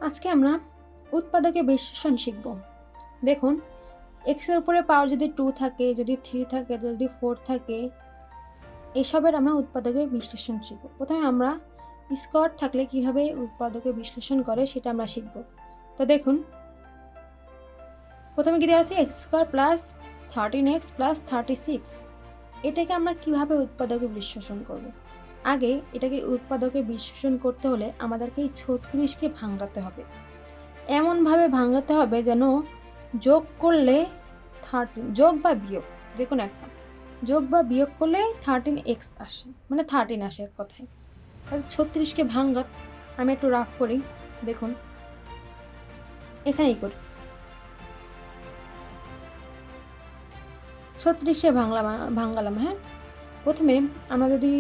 আজকে আমরা উৎপাদকের বিশ্লেষণ শিখব। দেখুন, এক্স এর উপরে পাওয়ার যদি 2 থাকে, যদি 3 থাকে, যদি 4 থাকে, এসবের আমরা উৎপাদকের বিশ্লেষণ শিখব। প্রথমে আমরা স্কোয়ার থাকলে কিভাবে উৎপাদকের বিশ্লেষণ করে সেটা আমরা শিখব। তো দেখুন, প্রথমে কি দেওয়া আছে x square plus 13x plus 36। এটাকে আমরা কিভাবে উৎপাদকে বিশ্লেষণ করব। আগে এটাকে উৎপাদকে বিশ্লেষণ করতে হলে আমাদেরকে এই 36কে ভাঙাতে হবে। এমনভাবে ভাঙাতে হবে যেন যোগ করলে 13, যোগ বা বিয়োগ যে কোনো একটা, যোগ বা বিয়োগ করলে 13x আসে, মানে 13 আসে এক কথায়। তাহলে 36কে ভাঙার আমি একটু রাফ করি। দেখুন, এখানেই করি। 36-এ ভাঙালাম। হ্যাঁ, প্রথমে আমরা যদি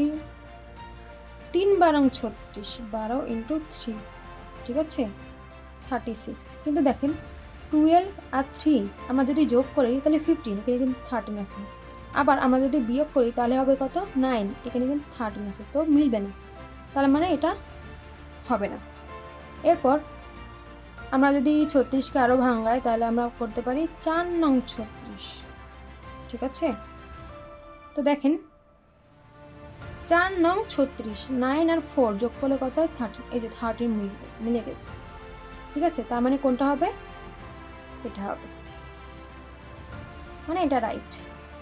3 বারং 36, 12 ইন্টু 3, ঠিক আছে, 36। কিন্তু দেখেন 12 আর 3 আমরা যদি যোগ করি তাহলে 15, এখানে কিন্তু 13 আছে। আবার আমরা যদি বিয়োগ করি তাহলে হবে কত, 9, এখানে কিন্তু 13 আছে, তো মিলবে না। তার মানে এটা হবে না। এরপর আমরা যদি 36কে আরও ভাঙাই তাহলে আমরা করতে পারি 4 নং 36, ঠিক আছে। তো দেখেন 4 নং 36, 9 আর 4 যোগ করলে কত হয়, 13। এই যে 13 মিলে গেছে, ঠিক আছে। তার মানে কোনটা হবে, এটা হবে, মানে এটা রাইট।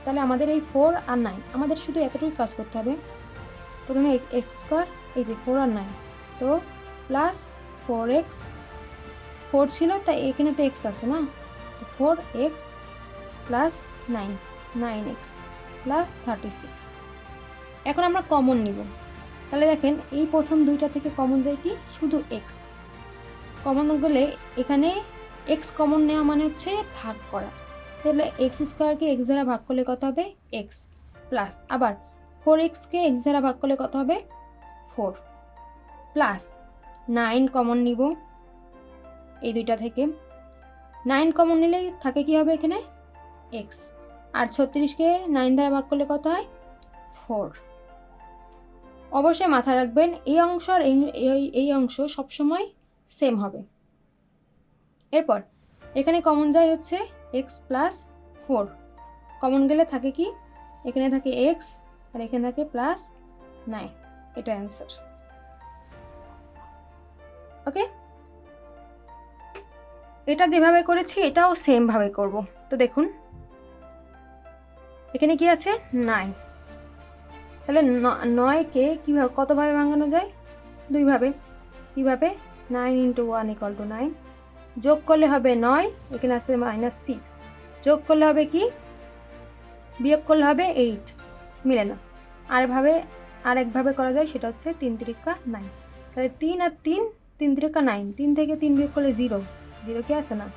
তাহলে আমাদের এই 4 আর 9, আমাদের শুধু এতটুকুই কাজ করতে হবে। প্রথমে এক্স স্কোয়ার, এই যে 4 আর 9, তো প্লাস 4x, 4 ছিল তাই এখানে তো এক্স আছে না, তো 4x প্লাস 9, 9x প্লাস 36। এখন আমরা কমন নিব। তাহলে দেখেন এই প্রথম দুইটা থেকে কমন যায় কি, শুধু এক্স কমন গেলে এখানে এক্স কমন নেওয়া মানে হচ্ছে ভাগ করা। তাহলে এক্স স্কোয়ারকে এক্স দ্বারা ভাগ করলে কত হবে, এক্স প্লাস আবার 4xকে এক্স দ্বারা ভাগ করলে কত হবে, 4 প্লাস 9 কমন নিব এই দুইটা থেকে। 9 কমন নিলে থাকে কি হবে এখানে, এক্স। আর 36কে 9 দ্বারা ভাগ করলে কত হয়, 4। অবশ্যই মাথায় রাখবেন এই অংশ আর এই অংশ সবসময় সেম হবে। এরপর এখানে কমন যায় হচ্ছে এক্স প্লাস 4, কমন গেলে থাকে কি, এখানে থাকে এক্স আর এখানে থাকে প্লাস 9, এটা অ্যান্সার। ওকে, এটা যেভাবে করেছি এটাও সেম ভাবে করব। তো দেখুন এখানে কি আছে, 9। তাহলে 9কে কিভাবে, কতভাবে ভাঙানো যায়, দুইভাবে। কিভাবে, 9 ইন্টু 1 ইকুয়াল টু 9, যোগ করলে হবে 9, এখানে আছে -6, যোগ করলে হবে কি, বিয়োগ করলে হবে 8, মিলে না। আরেকভাবে করা যায়, সেটা হচ্ছে 3 3 9। তাহলে 3 আর 3, 3 3 9, 3 থেকে 3 বিয়োগ করলে 0, 0 কি আছে না,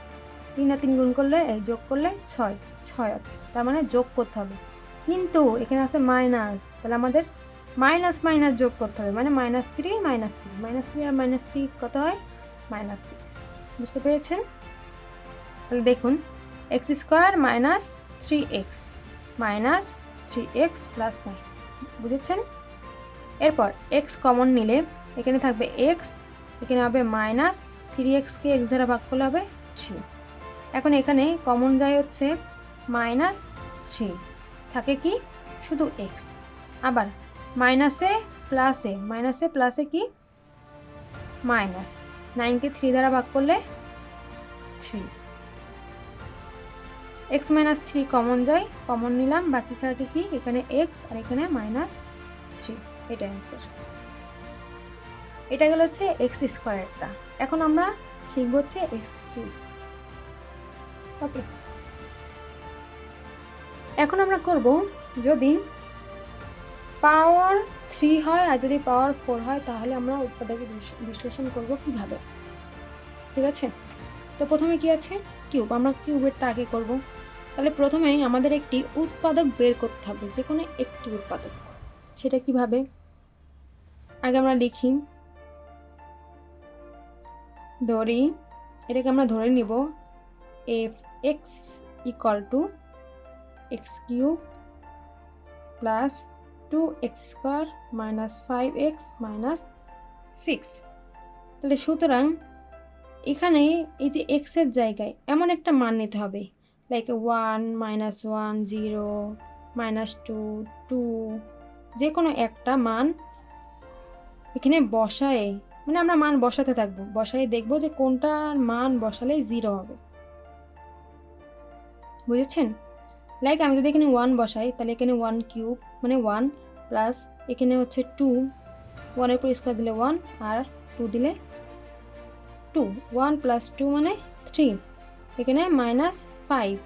3 আর 3 গুণ করলে যোগ করলে 6, 6 আছে, তার মানে যোগ করতে হবে। কিন্তু এখানে আছে মাইনাস, তাহলে আমাদের মাইনাস মাইনাস যোগ করতে হবে, মানে -3 -3 আর -3 কত হয়, -6। বুঝতে পেরেছেন? তাহলে দেখুন x square minus 3x minus 3x plus 9, বুঝেছেন? এরপর x কমন নিলে এখানে থাকবে x, এখানে হবে মাইনাস 3xকে x দ্বারা ভাগ করলে হবে 3। এখন এখানে কমন যায় হচ্ছে -3, থাকে কি, শুধু x। আবার মাইনাসে প্লাসে কি, মাইনাস 9কে 3 দ্বারা ভাগ করলে 3, x মাইনাস 3 কমন যায়, কমন নিলাম, বাকি থাকে কি, এখানে x আর এখানে -3, এটা অ্যান্সার। এটা গেল হচ্ছে এক্স স্কোয়ারটা। এখন আমরা শিখব হচ্ছে এক্স কিউব। ওকে, এখন আমরা করব যদি পাওয়ার 3 হয় আর যদি পাওয়ার 4 হয় তাহলে আমরা উৎপাদকের বিশ্লেষণ করব কিভাবে, ঠিক আছে। তো প্রথমে কি আছে, কিউব, আমরা কিউবেরটা আগে করব। তাহলে প্রথমেই আমাদের একটি উৎপাদক বের করতে হবে, যে কোনো একটি উৎপাদক। সেটা কিভাবে, আগে আমরা লিখি, ধরি, এটাকে আমরা ধরে নিব F x equal to x cube plus 2x square minus 5x minus 6। তাহলে সুতরাং এখানে এই যে এক্সের জায়গায় এমন একটা মান নিতে হবে, লাইক 1, -1, 0, -2, 2, যে কোনো একটা মান এখানে বসায়, মানে আমরা মান বসাতে থাকবো, বসাই দেখবো যে কোনটার মান বসালে 0 হবে। বুঝেছেন? লাইক আমি যদি এখানে 1 বসাই, তাহলে এখানে 1 কিউব মানে 1 প্লাস এখানে হচ্ছে 2, 1 এর উপর স্কোয়ার দিলে 1 আর 2 দিলে 2, 1 + 2 মানে 3, এখানে -5,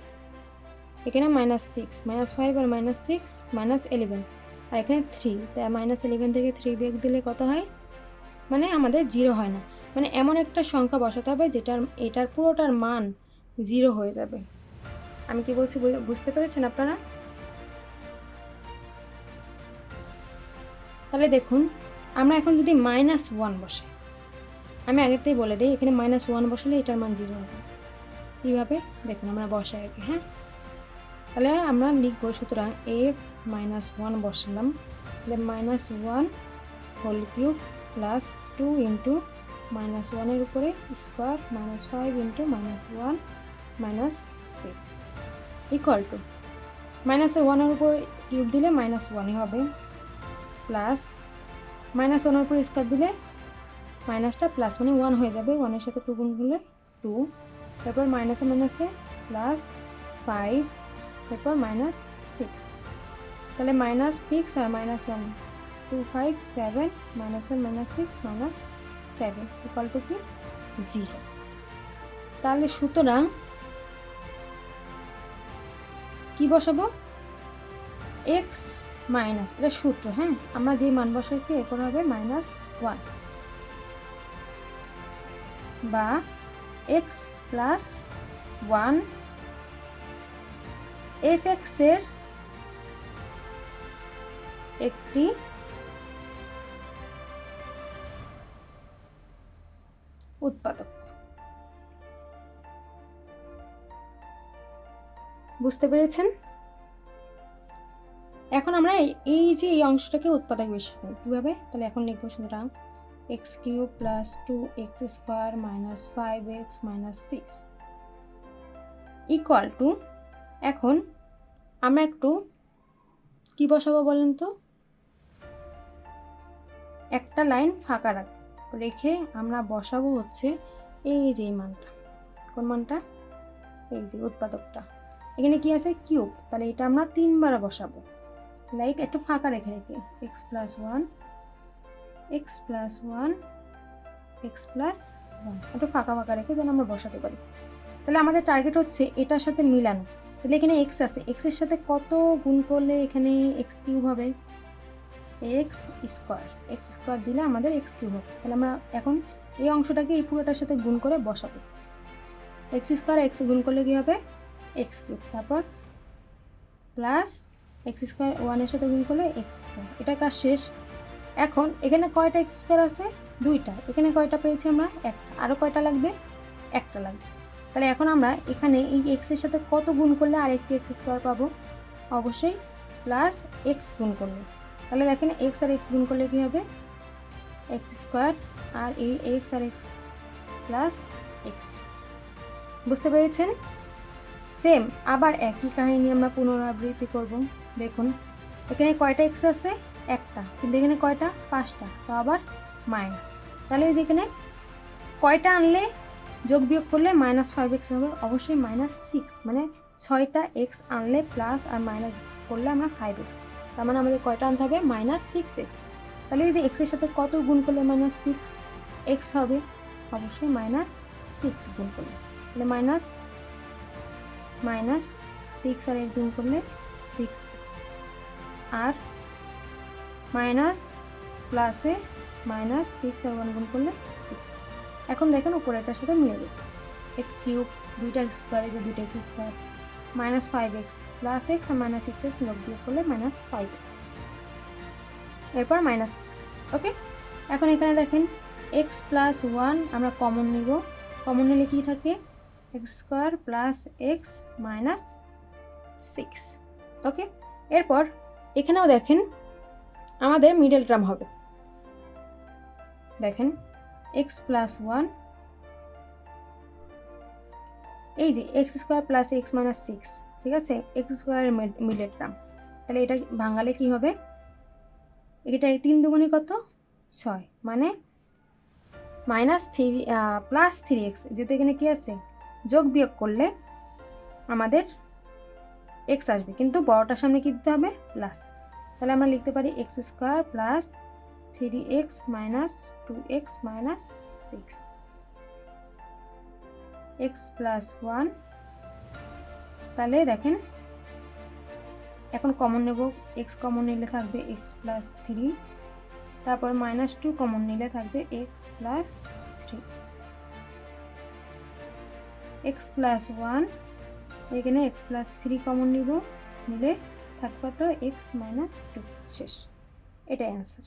এখানে -6, -5 আর -6 -11, আর এখানে 3, তাই -11 থেকে 3 বিয়োগ দিলে কত হয়, মানে আমাদের 0 হয় না। মানে এমন একটা সংখ্যা বসাতে হবে যেটার এটার পুরোটার মান 0 হয়ে যাবে। আমি কি বলছি বুঝতে পেরেছেন আপনারা? তাহলে দেখুন, আমরা এখন যদি -1 বসাই, আমি আগেতেই বলে দিই এখানে -1 বসালে এটার মান 0 হবে। কীভাবে দেখুন, আমরা বসাই আগে। হ্যাঁ, তাহলে আমরা লিখব, সুতরাং a-1 বসালাম, তাহলে -1 হোল কিউব প্লাস 2 ইন্টু -1 এর উপরে স্কোয়ার -5 ইন্টু -1 -6 ইকুয়াল টু -1 এর উপর কিউব দিলে -1ই হবে, প্লাস -1 এর উপর স্কোয়ার দিলে মাইনাসটা প্লাস মানে 1 হয়ে যাবে, 1 এর সাথে 2 গুণ করলে 2, তারপর মাইনাসে মাইনাসে প্লাস 5, তারপর -6, তাহলে -6 আর -1 2, 5, 7, -1 -6 -7 ইকুয়াল টু কি 0। তাহলে সুতরাং কি বসাবো, x মাইনাস, এটা সূত্র। হ্যাঁ, আমরা যে মান বসাইছি এরপর হবে -1 বা x + 1 fx এর একটি উৎপাদক। বুঝতে পেরেছেন? এখন আমরা এই যে এই অংশটাকে উৎপাদক বের করব কিভাবে, তাহলে এখন লিখব, সুতরাং x³ + 2x² - 5x - 6 equal to, এখন আমরা একটু কি বসাবো বলেন তো, একটা লাইন ফাঁকা রেখে আমরা বসাবো হচ্ছে এই যে মানটা। কোন মানটা? এই যে উৎপাদকটা। এখানে কি আছে, কিউব, তাহলে এটা আমরা 3 বার বসাবো, লাইক একটু ফাঁকা রেখে x + 1 x + 1 x + 1 একটু ফাঁকা রেখে যেন আমরা বসাতে পারি। তাহলে আমাদের টার্গেট হচ্ছে এটার সাথে মিলানো। তাহলে এখানে x আছে, x এর সাথে কত গুণ করলে এখানে x³ হবে, x² দিলে আমাদের x³ হবে। তাহলে আমরা এখন এই অংশটাকে এই পুরোটার সাথে গুণ করে বসাবো, x² x গুণ করলে কি হবে x³, তারপর প্লাস x² 1 এর সাথে গুণ করলে x², এটা কাজ শেষ। এখন এখানে কয়টা x² আছে, 2টা, এখানে কয়টা পেয়েছি আমরা, একটা, আরও কয়টা লাগবে, একটা লাগবে। তাহলে এখন আমরা এখানে এই x এর সাথে কত গুণ করলে আরেকটি x² পাবো, অবশ্যই প্লাস x গুণ করলে। তাহলে দেখেন x আর x গুণ করলে কি হবে, x² আর এই x আর x প্লাস x। বুঝতে পেরেছেন? সেম আবার একই কাহিনী আমরা পুনরাবৃত্তি করব। দেখুন এখানে কয়টা x আছে, একটা, কিন্তু এখানে কয়টা, 5টা, তো আবার মাইনাস। তাহলে এখানে কয়টা আনলে যোগ বিয়োগ করলে -5x হবে, অবশ্যই -6, মানে 6টা x আনলে প্লাস আর মাইনাস করলে আমরা 5x, তার মানে আমাদের কয়টা আনতে হবে, -6x। তাহলে এই যে x এর সাথে কত গুণ করলে -6x হবে, অবশ্যই -6 গুণ করলে, তাহলে -6 আর x গুণ করলে 6x, আর মাইনাস প্লাসে -6 আর 1 গুণ করলে 6। এখন দেখেন উপরেটার সাথে মিলে গেছে, x³ 2টা x² এই যে 2টা x² -5x প্লাস x আর -6x যোগ বিয়োগ করলে -5x, এরপর -6। ওকে, এখন এখানে দেখেন x + 1 আমরা কমন নিব, কমন নিলে কি থাকে, x² + x - 6। ওকে, এরপর এখানেও দেখেন আমাদের মিডল টার্ম হবে, দেখেন x + 1 এই যে x square plus x minus six, ঠিক আছে, এক্স স্কোয়ারের মিডল টার্ম, তাহলে এটা ভাঙালে কি হবে, এটা 3 দুগুণে কত 6, মানে মাইনাস থ্রি প্লাস 3x, যেহেতু এখানে কি আছে যোগ বিয়োগ করলে আমাদের এক্স আসবে, কিন্তু বড়টার সামনে কি দিতে হবে প্লাস, তাহলে আমরা লিখতে পারি x square plus 3x minus 2x minus 6, x plus 1, তাহলে দেখেন এখন কমন নেব, এক্স কমন নিলে থাকবে এক্স প্লাস 3, তারপর মাইনাস 2 কমন নিলে থাকবে এক্স প্লাস 3, এক্স প্লাস 1, এখানে এক্স প্লাস 3 কমন নিব, নিলে থাকবে তো এক্স মাইনাস 2, শেষ। এটাই অ্যান্সার।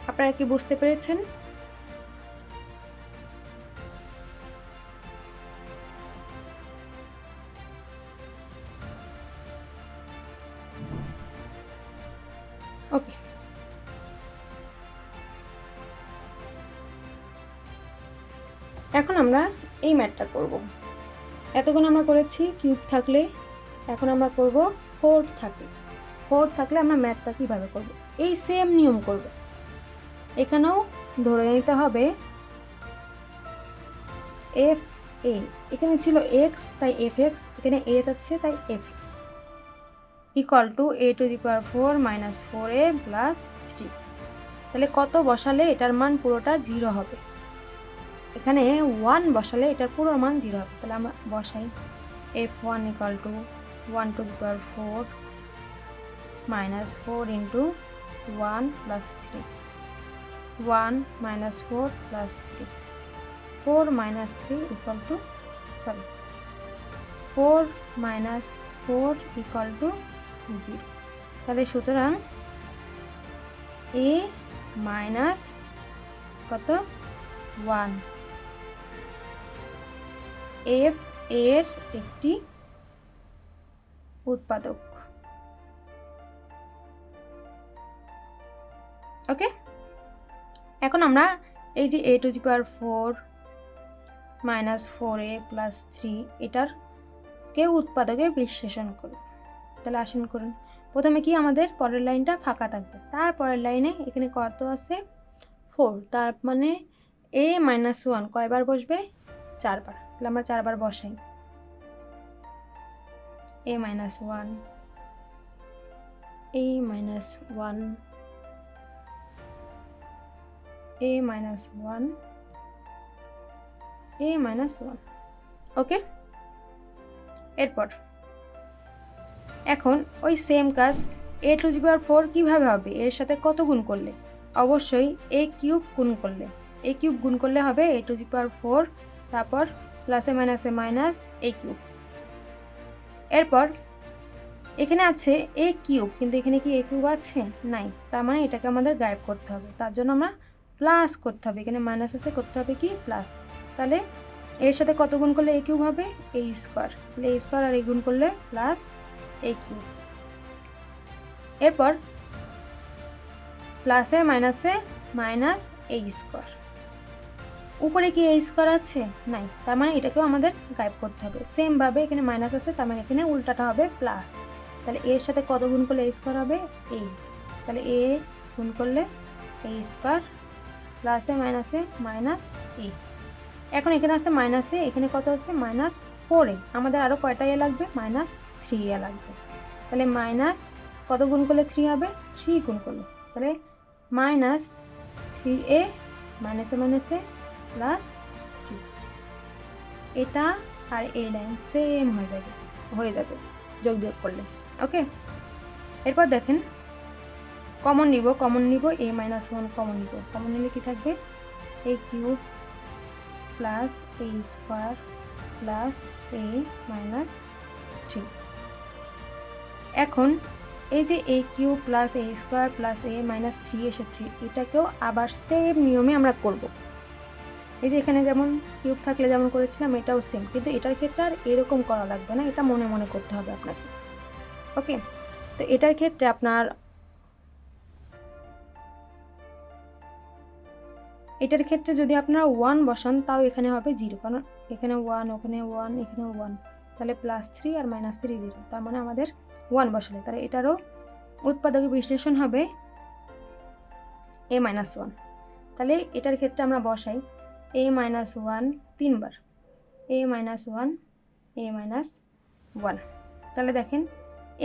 আপনারা কি বুঝতে পেরেছেন? ওকে, এখন আমরা এই ম্যাথটা করব। এতক্ষণ আমরা করেছি কিউব থাকলে, এখন আমরা করব ফোর থাকলে। ফোর থাকলে আমরা ম্যাথটা কিভাবে করব, এই সেম নিয়ম করব। এখানেও ধরে নিতে হবে এফ এ, এখানে ছিল এক্স তাই এফ এক্স, এখানে এ আছে তাই F, equal to a to the power 4 minus 4a plus 3। তাহলে কত বসালে এটার মান পুরোটা 0 হবে, এখানে 1 বসালে এটার পুরো মান 0 হবে। তাহলে আমরা বসাই f1 equal to 1 to the power 4 minus 4 into 1 plus 3, 1 minus 4 plus 3, 4 minus 3 equal to 4 minus 4 equal to 0। তাহলে সুতরাং a মাইনাস কত 1 f এর একটি উৎপাদক। ওকে, এখন আমরা এই যে a to the power 4 minus 4a plus 3 এটার কেউ উৎপাদকে বিশ্লেষণ করব। তাহলে আসেন করুন, প্রথমে কি আমাদের পরের লাইনটা ফাঁকা থাকবে, তারপরের লাইনে এখানে কত আছে 4, তার মানে a মাইনাস 1 কয়বার বসবে 4 বার, তাহলে আমরা 4 বার বসাই a minus 1, a minus 1, a minus 1, a minus 1। ওকে, এরপর এখন ওই সেম কাজ a টু দি পাওয়ার 4 কিভাবে হবে, এর সাথে কত গুণ করলে, অবশ্যই a কিউব গুণ করলে, a কিউব গুণ করলে হবে a টু দি পাওয়ার 4, তারপর প্লাসে মাইনাসে মাইনাস a কিউব। এরপর এখানে আছে a কিউব, কিন্তু এখানে কি a কিউব আছে নাই, তার মানে এটাকে আমাদের গায়েব করতে হবে, তার জন্য আমরা প্লাস করতে হবে, এখানে মাইনাস আছে করতে হবে কি প্লাস। তাহলে এর সাথে কত গুণ করলে a কিউব হবে a স্কোয়ার, তাহলে a স্কোয়ার আর a গুণ করলে প্লাস a কিউব। এরপর প্লাসে মাইনাসে মাইনাস a স্কোয়ার, উপরে কি a স্কোয়ার আছে নাই, তার মানে এটাকেও আমাদের গায়েব করতে হবে। সেম ভাবে এখানে মাইনাস আছে, তার মানে এখানে উল্টাটা হবে প্লাস, তাহলে এর সাথে কত গুণ করলে a স্কোয়ার হবে a, তাহলে a গুণ করলে a স্কোয়ার প্লাসে মাইনাসে মাইনাস a। এখন এখানে আছে মাইনাসে, এখানে কত আছে মাইনাস 4a, আমাদের আরও কয়টা এ লাগবে মাইনাস 3a লাগবে, তাহলে মাইনাস কত গুণ করলে 3 হবে 3 গুণ করলে, তাহলে মাইনাস 3a মাইনাসে মাইনাসে প্লাস 3, এটা আর এই লাইন সেম হয়ে যাবে যোগ বিয়োগ করলে। ওকে, এরপর দেখেন কমন নিব a মাইনাস 1 কমন নিব, কমন নিলে কি থাকবে a cube plus a square plus a minus 3। এখন এই যে a cube plus a square plus a minus 3 এসেছে, এটাকেও আবার সেম নিয়মে আমরা করব। এই যে এখানে যেমন কিউব থাকলে যেমন করেছিলাম এটাও সেম, কিন্তু এটার ক্ষেত্রে আর এরকম করা লাগবে না, এটা মনে মনে করতে হবে আপনাকে। ওকে, তো এটার ক্ষেত্রে আপনার এটার ক্ষেত্রে যদি আপনারা 1 বসান তাও এখানে হবে 0, কারণ এখানে 1, ওখানে 1, এখানেও 1, তাহলে +3 আর -3 0, তার মানে আমাদের 1 বসালে তাহলে এটারও উৎপাদক বিশ্লেষণ হবে a-1। তাহলে এটার ক্ষেত্রে আমরা বসাই a-1 তিনবার, a-1, a-1, তাহলে দেখেন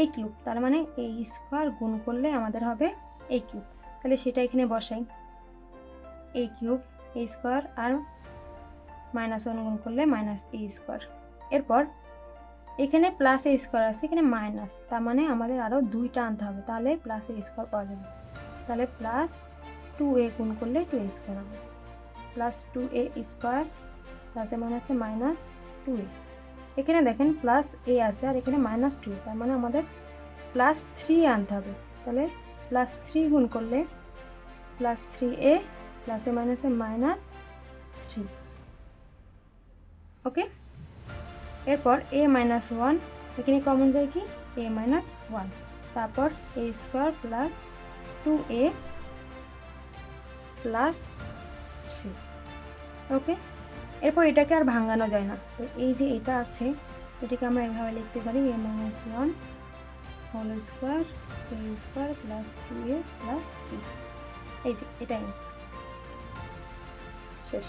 a কিউব, তার মানে a স্কোয়ার গুণ করলে আমাদের হবে a কিউব, তাহলে সেটা এখানে বসাই a কিউব, a স্কোয়ার আর -1 গুণ করলে -a স্কোয়ার। এরপর এখানে প্লাস a স্কোয়ার আছে, এখানে মাইনাস, তার মানে আমাদের আরও 2টা আনতে হবে, তাহলে প্লাস a স্কোয়ার পাওয়া যাবে। তাহলে প্লাস 2a গুণ করলে 2a স্কোয়ার হবে, প্লাস 2a স্কোয়ার প্লাসে মাইনাসে -2a। এখানে দেখেন প্লাস a আছে আর এখানে -2, তার মানে আমাদের +3 আনতে হবে, তাহলে +3 গুণ করলে +3a প্লাসে মাইনাসে -3। ওকে, এরপর a-1 এখানে কমন যায় কি a-1, তারপর a square plus 2a plus 3। ওকে, এরপর এটাকে আর ভাঙানো যায় না, তো এই যে এটা আছে এটাকে আমরা এভাবে লিখতে পারি a-1 whole square a square plus 2a plus 3। এই যে এটা শেষ।